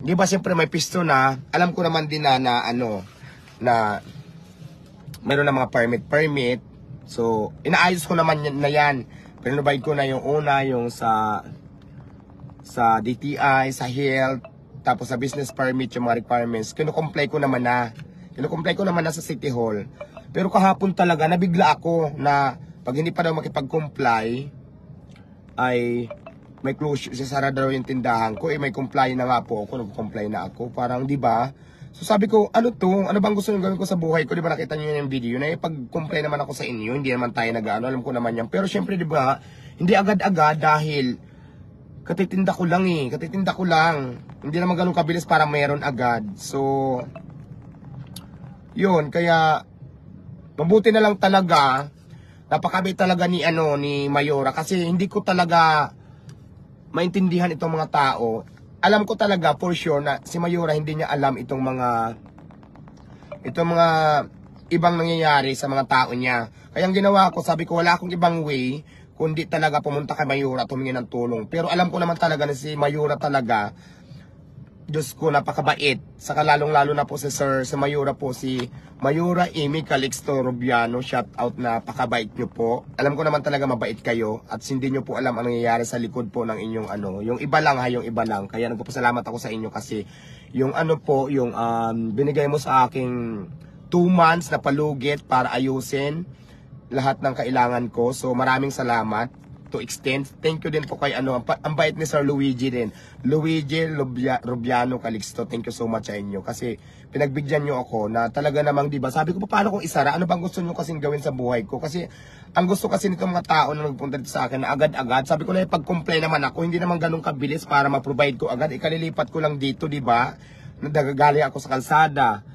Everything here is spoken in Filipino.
Di ba siyempre may pisto na, alam ko naman din na ano, na mayroon na mga permit. So, inaayos ko naman na yan. Pinrovide ko na yung una, yung sa DTI, sa health, tapos sa business permit, yung mga requirements. Kinukomply ko naman na sa City Hall. Pero kahapon talaga, nabigla ako na pag hindi pa daw makipag-comply, ay may closure, sasara daw yung tindahan ko. May comply na nga po ako, nag-comply na ako. Parang, di ba? So sabi ko, ano to? Ano bang gusto nyo gawin ko sa buhay ko? Di ba nakita nyo yung video na pag-comply naman ako sa inyo, hindi naman tayo nag-ano, alam ko naman yan. Pero syempre, di ba, hindi agad-agad dahil katitinda ko lang. Hindi naman ganun kabilis para mayroon agad. So, yun, kaya mabuti na lang talaga, napakabait talaga ni Mayora kasi hindi ko talaga maintindihan itong mga tao. Alam ko talaga for sure na si Mayora hindi niya alam itong mga ibang nangyayari sa mga tao niya. Kaya ang ginawa ko, sabi ko wala akong ibang way kundi talaga pumunta kay Mayora at humingi ng tulong. Pero alam ko naman talaga na si Mayora talaga, Diyos ko, napakabait. Saka lalong-lalo na po si Mayora po, si Mayora Amy Calixto Rubiano. Shout out, napakabait nyo po. Alam ko naman talaga mabait kayo at hindi nyo po alam ang nangyayari sa likod po ng inyong yung iba lang yung iba lang. Kaya nagpapasalamat ako sa inyo kasi yung binigay mo sa aking 2 months na palugit para ayusin lahat ng kailangan ko. So maraming salamat. To extend. Thank you din po kay ang bait ni Sir Luigi din. Luigi Rubiano Calixto. Thank you so much sa inyo kasi pinagbigyan nyo ako na talaga namang, di ba? Sabi ko, paano kung isara? Ano bang gusto nyo kasing gawin sa buhay ko? Kasi ang gusto kasi nitong mga tao na nagpunta dito sa akin na agad-agad. Sabi ko na pag-complain naman ako, hindi naman ganun kabilis para ma-provide ko agad. Ikalilipat ko lang dito, di ba? Nagagaling ako sa kalsada.